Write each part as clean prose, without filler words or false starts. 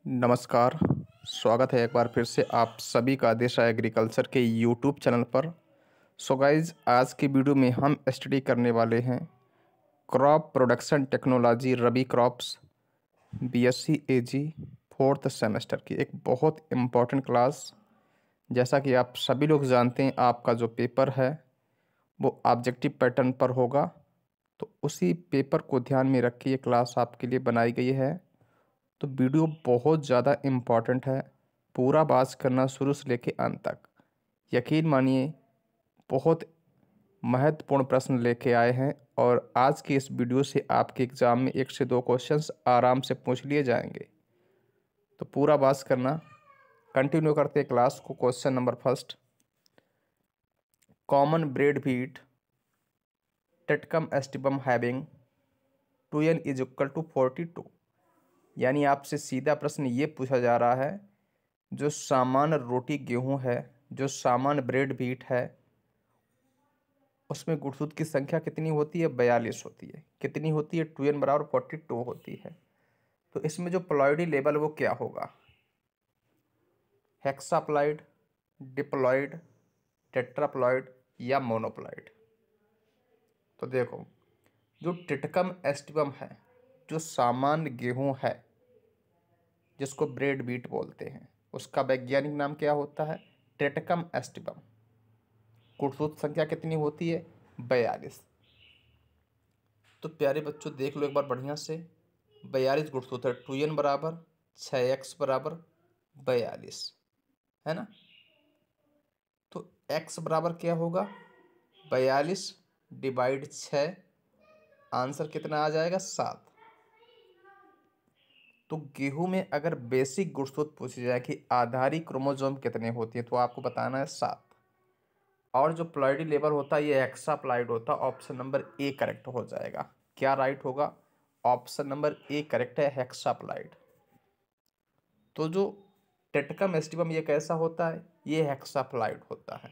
नमस्कार। स्वागत है एक बार फिर से आप सभी का दिशा एग्रीकल्चर के यूट्यूब चैनल पर। सो गाइज, आज की वीडियो में हम स्टडी करने वाले हैं क्रॉप प्रोडक्शन टेक्नोलॉजी रबी क्रॉप्स बीएससी एजी फोर्थ सेमेस्टर की एक बहुत इम्पॉर्टेंट क्लास। जैसा कि आप सभी लोग जानते हैं, आपका जो पेपर है वो ऑब्जेक्टिव पैटर्न पर होगा, तो उसी पेपर को ध्यान में रख के ये क्लास आपके लिए बनाई गई है। तो वीडियो बहुत ज़्यादा इम्पॉर्टेंट है, पूरा बात करना शुरू से लेके अंत तक। यकीन मानिए, बहुत महत्वपूर्ण प्रश्न लेके आए हैं और आज की इस वीडियो से आपके एग्ज़ाम में 1 से 2 क्वेश्चंस आराम से पूछ लिए जाएंगे। तो पूरा बात करना। कंटिन्यू करते हैं क्लास को। Question number first, common bread wheat triticum aestivum having 2n is equal to 42। यानी आपसे सीधा प्रश्न ये पूछा जा रहा है, जो सामान्य रोटी गेहूं है, जो सामान्य ब्रेड व्हीट है, उसमें गुणसूत्र की संख्या कितनी होती है? 42 होती है। कितनी होती है? 2n बराबर 42 होती है। तो इसमें जो प्लॉयडी लेवल वो क्या होगा? हेक्साप्लॉयड, डिप्लॉयड, टेट्राप्लॉयड या मोनोप्लॉयड? तो देखो, जो टिटकम एस्टिबम है, जो सामान्य गेहूं है जिसको ब्रेड व्हीट बोलते हैं, उसका वैज्ञानिक नाम क्या होता है? टेटकम एस्टिबम। गुणसूत्र संख्या कितनी होती है? 42। तो प्यारे बच्चों, देख लो एक बार बढ़िया से। 42 गुणसूत्र है। 2n बराबर 6x बराबर 42 है ना। तो x बराबर क्या होगा? 42 डिवाइड 6। आंसर कितना आ जाएगा? 7। तो गेहूं में अगर बेसिक गुणसूत्र पूछी जाए कि आधारी क्रोमोसोम कितने होती है, तो आपको बताना है 7। और जो प्लॉयडी लेवल होता है ये हेक्साप्लॉयड होता है। ऑप्शन नंबर ए करेक्ट हो जाएगा। क्या राइट होगा? ऑप्शन नंबर ए करेक्ट है, हेक्साप्लॉयड। तो जो टेटकम एस्टिबम ये कैसा होता है? ये हेक्साप्लॉयड होता है।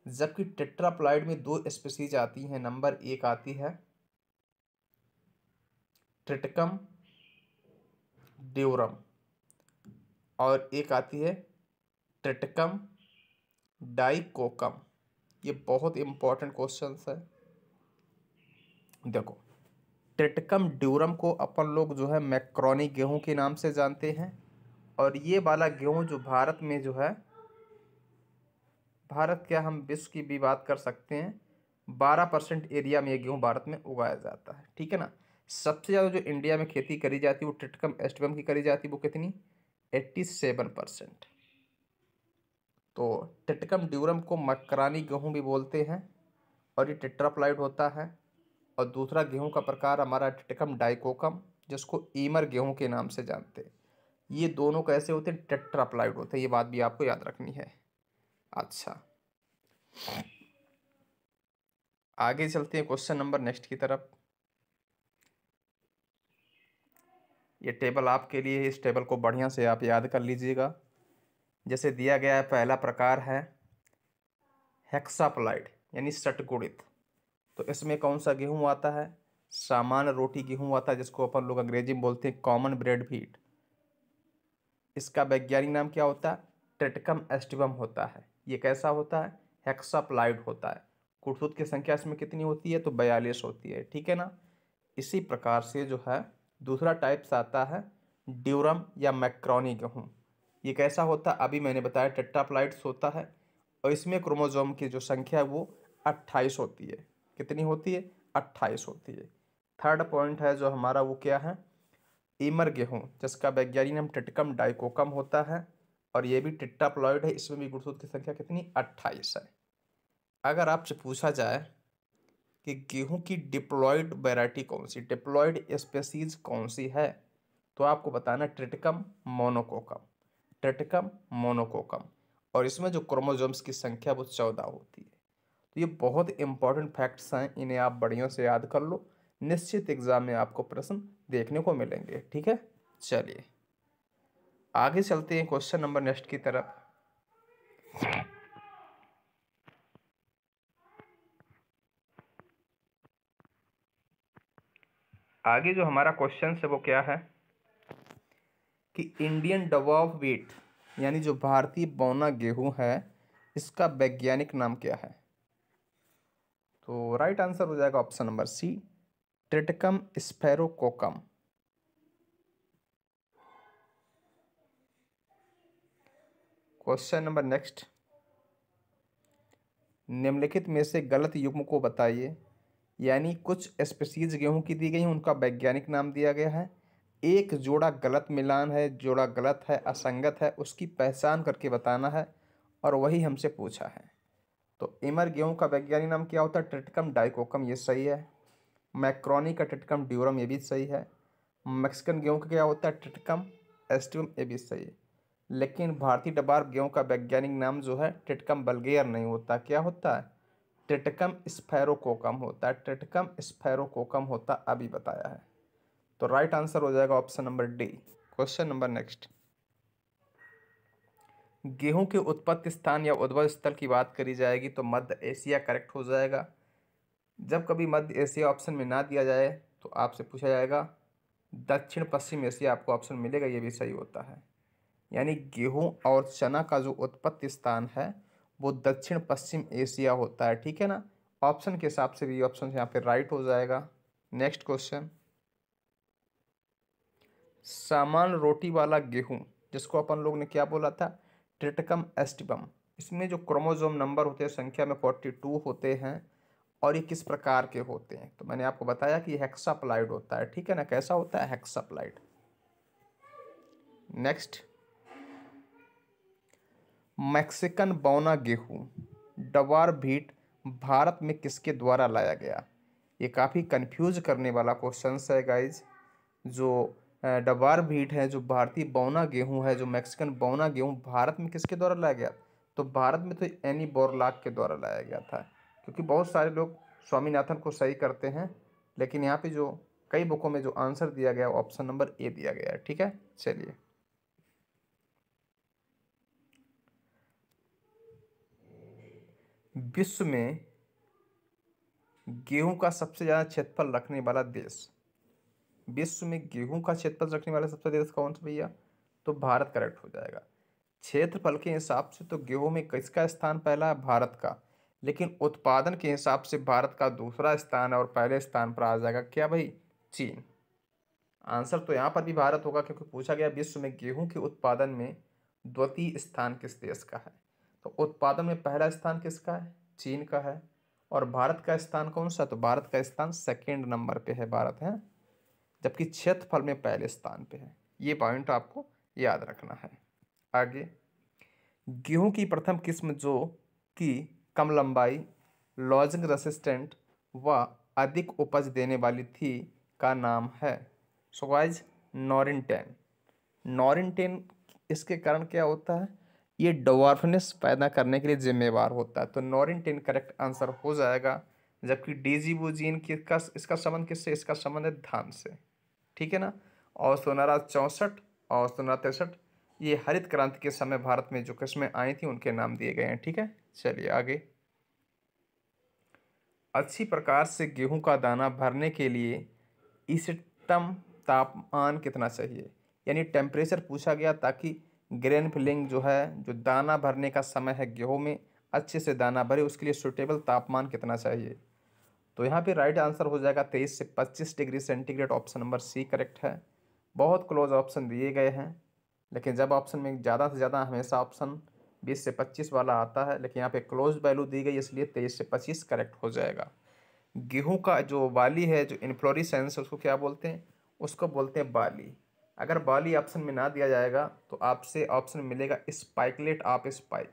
जबकि टेट्राप्लॉयड में 2 स्पीसीज आती हैं। नंबर 1 आती है ट्रिटकम ड्यूरम और एक आती है ट्रिटकम डाइकोकम। ये बहुत इंपॉर्टेंट क्वेश्चन है। देखो, ट्रिटकम ड्यूरम को अपन लोग जो है मैक्रोनी गेहूं के नाम से जानते हैं। और ये वाला गेहूं जो भारत में जो है, भारत क्या, हम विश्व की भी बात कर सकते हैं, 12% एरिया में ये गेहूं भारत में उगाया जाता है। ठीक है ना। सबसे ज़्यादा जो इंडिया में खेती करी जाती है वो ट्रिटकम एस्टिबम की करी जाती है। वो कितनी? 87%। तो टिटकम ड्यूरम को मकरानी गेहूं भी बोलते हैं और ये टेट्राप्लाइड होता है। और दूसरा गेहूं का प्रकार हमारा टिटकम डाइकोकम, जिसको ईमर गेहूं के नाम से जानते हैं। ये दोनों कैसे होते हैं? टेट्राप्लाइड होते हैं। ये बात भी आपको याद रखनी है। अच्छा, आगे चलते हैं क्वेश्चन नंबर नेक्स्ट की तरफ। ये टेबल आपके लिए है, इस टेबल को बढ़िया से आप याद कर लीजिएगा। जैसे दिया गया है, पहला प्रकार है हेक्साप्लाइड यानी षटगुणित। तो इसमें कौन सा गेहूं आता है? सामान्य रोटी गेहूं आता है, जिसको अपन लोग अंग्रेजी में बोलते हैं कॉमन ब्रेड व्हीट। इसका वैज्ञानिक नाम क्या होता है? ट्रिटकम एस्टिबम होता है। ये कैसा होता है? हेक्साप्लाइड होता है। गुणसूत्र की संख्या इसमें कितनी होती है? तो 42 होती है। ठीक है ना। इसी प्रकार से जो है दूसरा टाइप्स आता है ड्यूरम या मैक्रोनी गेहूं। ये कैसा होता है? अभी मैंने बताया टेट्राप्लाइड्स होता है और इसमें क्रोमोसोम की जो संख्या है वो 28 होती है। कितनी होती है? 28 होती है। थर्ड पॉइंट है जो हमारा, वो क्या है? ईमर गेहूं, जिसका वैज्ञानिक नाम टिटकम डाइकोकम होता है और ये भी टेट्राप्लॉयड है। इसमें भी गुणसूत्र की संख्या कितनी? 28 है। अगर आपसे पूछा जाए कि गेहूं की डिप्लॉयड वैरायटी कौन सी, डिप्लॉयड स्पेसीज कौन सी है, तो आपको बताना ट्रिटकम मोनोकोकम। ट्रिटकम मोनोकोकम। और इसमें जो क्रोमोसोम्स की संख्या वो 14 होती है। तो ये बहुत इंपॉर्टेंट फैक्ट्स हैं, इन्हें आप बढ़िया से याद कर लो। निश्चित एग्जाम में आपको प्रश्न देखने को मिलेंगे। ठीक है, चलिए आगे चलते हैं क्वेश्चन नंबर नेक्स्ट की तरफ। आगे जो हमारा क्वेश्चन है वो क्या है? कि इंडियन डवार्फ व्हीट यानी जो भारतीय बौना गेहूं है इसका वैज्ञानिक नाम क्या है? तो राइट आंसर हो जाएगा option number C, triticum sphaerococcum. Question number next, निम्नलिखित में से गलत युग्म को बताइए। यानी कुछ स्पीसीज गेहूं की दी गई हैं, उनका वैज्ञानिक नाम दिया गया है। एक जोड़ा गलत मिलान है, जोड़ा गलत है, असंगत है, उसकी पहचान करके बताना है और वही हमसे पूछा है। तो इमर गेहूं का वैज्ञानिक नाम क्या होता है? ट्रिटिकम डाइकोकम, ये सही है। मैक्रोनी का ट्रिटिकम ड्यूरम, ये भी सही है। मैक्सिकन गेहूं का क्या होता है? ट्रिटिकम एस्टिवम, ये भी सही है। लेकिन भारतीय डबार गेहूं का वैज्ञानिक नाम जो है ट्रिटिकम बल्गेयर नहीं होता, क्या होता है? ट्रिटिकम स्फेरोकोकम होता है। ट्रिटिकम स्फेरोकोकम होता, अभी बताया है। तो राइट आंसर हो जाएगा option number D. Question number next, गेहूं के उत्पत्ति स्थान या उद्भव स्थल की बात करी जाएगी तो मध्य एशिया करेक्ट हो जाएगा। जब कभी मध्य एशिया ऑप्शन में ना दिया जाए तो आपसे पूछा जाएगा दक्षिण पश्चिम एशिया, आपको ऑप्शन मिलेगा, ये भी सही होता है। यानी गेहूं और चना का जो उत्पत्ति स्थान है वो दक्षिण पश्चिम एशिया होता है, ठीक है ना। ऑप्शन के हिसाब से भी ऑप्शन यहाँ पे राइट हो जाएगा। नेक्स्ट क्वेश्चन, सामान्य रोटी वाला गेहूं जिसको अपन लोग ने क्या बोला था? Triticum aestivum. इसमें जो क्रोमोसोम नंबर होते हैं संख्या में 42 होते हैं और ये किस प्रकार के होते हैं? तो मैंने आपको बताया कि हेक्साप्लाइड होता है, ठीक है ना। कैसा होता है? हेक्साप्लाइड। नेक्स्ट, मैक्सिकन बौना गेहूं डवार भीट भारत में किसके द्वारा लाया गया? ये काफ़ी कंफ्यूज करने वाला क्वेश्चन है गाइज। जो डवार भीट है, जो भारतीय बौना गेहूं है, जो मैक्सिकन बौना गेहूं भारत में किसके द्वारा लाया गया? तो भारत में तो एनी बोरलाग के द्वारा लाया गया था। क्योंकि बहुत सारे लोग स्वामीनाथन को सही करते हैं, लेकिन यहाँ पे जो कई बुकों में जो आंसर दिया गया ऑप्शन नंबर ए दिया गया है, ठीक है। चलिए, विश्व में गेहूं का सबसे ज्यादा क्षेत्रफल रखने वाला देश, विश्व में गेहूं का क्षेत्रफल रखने वाला सबसे देश कौन सा भैया? तो भारत करेक्ट हो जाएगा। क्षेत्रफल के हिसाब से तो गेहूं में किसका स्थान पहला है? भारत का। लेकिन उत्पादन के हिसाब से भारत का दूसरा स्थान है और पहले स्थान पर आ जाएगा क्या भाई? चीन। आंसर तो यहाँ पर भी भारत होगा, क्योंकि पूछा गया विश्व में गेहूं के उत्पादन में द्वितीय स्थान किस देश का है। तो उत्पादन में पहला स्थान किसका है? चीन का है। और भारत का स्थान कौन सा? तो भारत का स्थान सेकेंड नंबर पे है, भारत है। जबकि क्षेत्रफल में पहले स्थान पे है। ये पॉइंट आपको याद रखना है। आगे, गेहूं की प्रथम किस्म जो कि कम लंबाई, लॉजिंग रेसिस्टेंट व अधिक उपज देने वाली थी का नाम है? So guys, नॉरिंटेन। नॉरिंटेन, इसके कारण क्या होता है? ये डवार्फनेस पैदा करने के लिए जिम्मेवार होता है। तो नॉरिंटेन करेक्ट आंसर हो जाएगा। जबकि डेजीबोजीन का इसका संबंध किससे? इसका संबंध है धान से, ठीक है ना। और 1764 और 1763 ये हरित क्रांति के समय भारत में जो किस्में आई थी उनके नाम दिए गए हैं, ठीक है। चलिए आगे, अच्छी प्रकार से गेहूं का दाना भरने के लिए इष्टतम तापमान कितना चाहिए? यानी टेम्परेचर पूछा गया ताकि ग्रेन फिलिंग जो है, जो दाना भरने का समय है गेहूं में, अच्छे से दाना भरे, उसके लिए सूटेबल तापमान कितना चाहिए? तो यहाँ पे राइट आंसर हो जाएगा 23 से 25 degree centigrade. Option number c correct है। बहुत क्लोज ऑप्शन दिए गए हैं, लेकिन जब ऑप्शन में ज़्यादा से ज़्यादा हमेशा ऑप्शन 20 से 25 वाला आता है, लेकिन यहाँ पे क्लोज वैल्यू दी गई, इसलिए 23 से 25 करेक्ट हो जाएगा। गेहूं का जो बाली है, जो इन्फ्लोरेसेंस, उसको क्या बोलते हैं? उसको बोलते हैं बाली। अगर बाली ऑप्शन में ना दिया जाएगा तो आपसे ऑप्शन मिलेगा स्पाइकलेट ऑफ स्पाइक।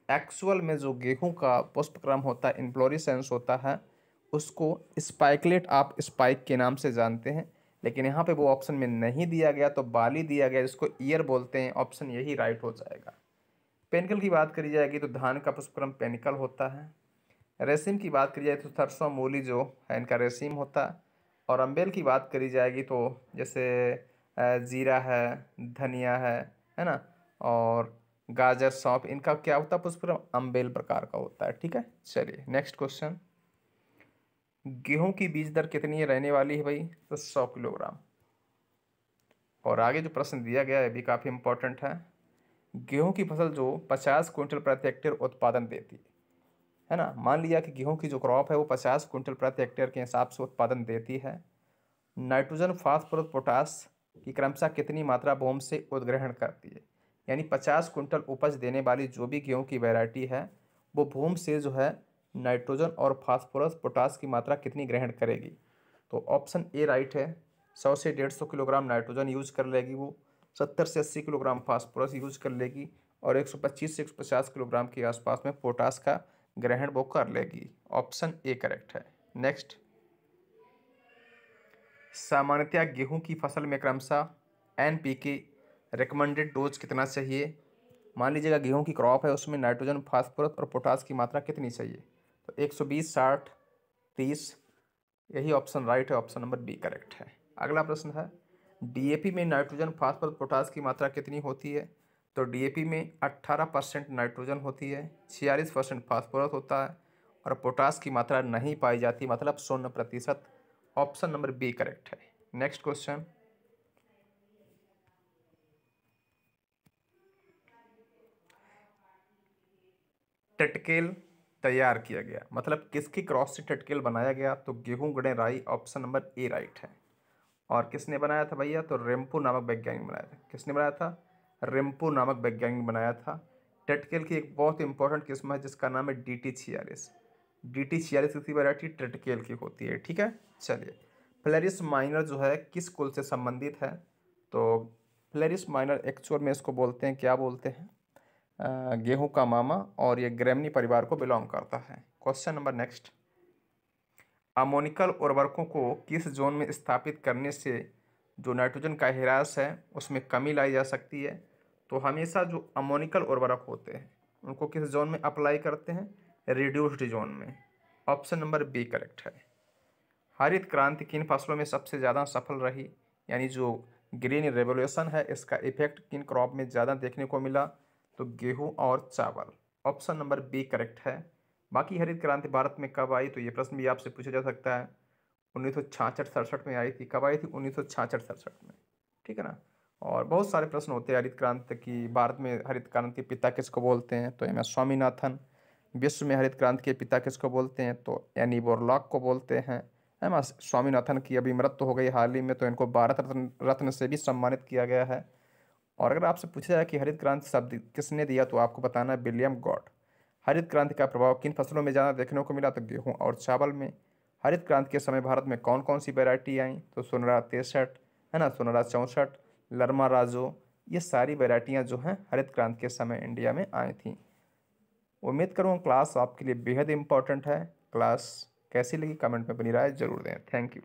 एक्चुअल में जो गेहूं का पुष्पक्रम होता है, इन्फ्लोरेसेंस होता है, उसको स्पाइकलेट ऑफ स्पाइक के नाम से जानते हैं। लेकिन यहाँ पे वो ऑप्शन में नहीं दिया गया, तो बाली दिया गया, जिसको ईयर बोलते हैं। ऑप्शन यही राइट हो जाएगा। पेनिकल की बात करी जाएगी तो धान का पुष्पक्रम पेनिकल होता है। रेसिम की बात करी जाए तो सरसों मूली जो है इनका रेसिम होता है। और अम्बेल की बात करी जाएगी तो जैसे जीरा है, धनिया है ना, और गाजर, सौंफ, इनका क्या होता है? पुष्पक्रम अम्बेल प्रकार का होता है, ठीक है। चलिए नेक्स्ट क्वेश्चन, गेहूं की बीज दर कितनी रहने वाली है भाई? तो 100 किलोग्राम। और आगे जो प्रश्न दिया गया है भी काफ़ी इंपॉर्टेंट है। गेहूं की फसल जो 50 क्विंटल प्रति हेक्टेयर उत्पादन देती है ना, मान लिया कि गेहूं की जो क्रॉप है वो 50 क्विंटल प्रति हेक्टेयर के हिसाब से उत्पादन देती है। नाइट्रोजन, फास्फोरस, पोटास की क्रमशः कितनी मात्रा भूमि से उद्ग्रहण करती है, यानी 50 क्विंटल उपज देने वाली जो भी गेहूं की वैरायटी है वो भूमि से जो है नाइट्रोजन और फास्फोरस, पोटास की मात्रा कितनी ग्रहण करेगी। तो ऑप्शन ए राइट है। 100 से 150 किलोग्राम नाइट्रोजन यूज कर लेगी वो, 70 से 80 किलोग्राम फास्फोरस यूज कर लेगी और 125 से 150 किलोग्राम के आसपास में पोटास का ग्रहण वो कर लेगी। ऑप्शन ए करेक्ट है। नेक्स्ट, सामान्यतया गेहूं की फसल में क्रमशः एनपीके रिकमेंडेड डोज कितना चाहिए। मान लीजिएगा गेहूं की क्रॉप है उसमें नाइट्रोजन, फास्फोरस और पोटास की मात्रा कितनी चाहिए, तो 120, 60, 30, यही ऑप्शन राइट है। ऑप्शन नंबर बी करेक्ट है। अगला प्रश्न है, डीएपी में नाइट्रोजन, फास्फोरस, पोटास की मात्रा कितनी होती है। तो डीएपी में 18% नाइट्रोजन होती है, 46% फास्फोरस होता है और पोटास की मात्रा नहीं पाई जाती, मतलब 0%। ऑप्शन नंबर बी करेक्ट है। नेक्स्ट क्वेश्चन, टटकेल तैयार किया गया, मतलब किसकी क्रॉस से टटकेल बनाया गया, तो गेहूं, गड़े, राई। ऑप्शन नंबर ए राइट है। और किसने बनाया था भैया, तो रेम्पो नामक वैज्ञानिक बनाया था। किसने बनाया था, रेम्पो नामक वैज्ञानिक बनाया था। टटकेल की एक बहुत इंपॉर्टेंट किस्म है जिसका नाम है DT46। DT46 किसी वैरायटी टटकेल की होती है। ठीक है, चलिए, फ्लेरिस माइनर जो है किस कुल से संबंधित है, तो फ्लेरिस माइनर एक्चुअल में इसको बोलते हैं, क्या बोलते हैं, गेहूं का मामा, और ये ग्रेमनी परिवार को बिलोंग करता है। क्वेश्चन नंबर नेक्स्ट, अमोनिकल उर्वरकों को किस जोन में स्थापित करने से जो नाइट्रोजन का ह्रास है उसमें कमी लाई जा सकती है। तो हमेशा जो अमोनिकल उर्वरक होते हैं उनको किस जोन में अप्लाई करते हैं, रिड्यूस्ड जोन में। ऑप्शन नंबर बी करेक्ट है। हरित क्रांति किन फसलों में सबसे ज़्यादा सफल रही, यानी जो ग्रीन रेवोल्यूशन है इसका इफेक्ट किन क्रॉप में ज़्यादा देखने को मिला, तो गेहूं और चावल। ऑप्शन नंबर बी करेक्ट है। बाकी हरित क्रांति भारत में कब आई, तो ये प्रश्न भी आपसे पूछा जा सकता है। 1966-67 में आई थी। कब आई थी, 1966-67 में। ठीक है ना। और बहुत सारे प्रश्न होते हैं हरित क्रांति की, भारत में हरित क्रांति के पिता किसको बोलते हैं, तो एम एस स्वामीनाथन। विश्व में हरित क्रांति के पिता किसको बोलते हैं, तो एनी बोरलॉग को बोलते हैं। एम एस स्वामीनाथन की अभी मृत्यु हो गई हाल ही में, तो इनको भारत रत्न से भी सम्मानित किया गया है। और अगर आपसे पूछा जाए कि हरित क्रांति शब्द किसने दिया, तो आपको बताना है विलियम गॉड। हरित क्रांति का प्रभाव किन फसलों में ज़्यादा देखने को मिला, तो गेहूं और चावल में। हरित क्रांति के समय भारत में कौन कौन सी वैरायटी आई, तो सोनरा 63 है ना, सोनरा 64, लरमा राजो, ये सारी वैरायटियाँ जो हैं हरित क्रांति के समय इंडिया में आई थी। उम्मीद करूँ क्लास आपके लिए बेहद इंपॉर्टेंट है। क्लास कैसी लगी कमेंट में बनी राय जरूर दें। Thank you.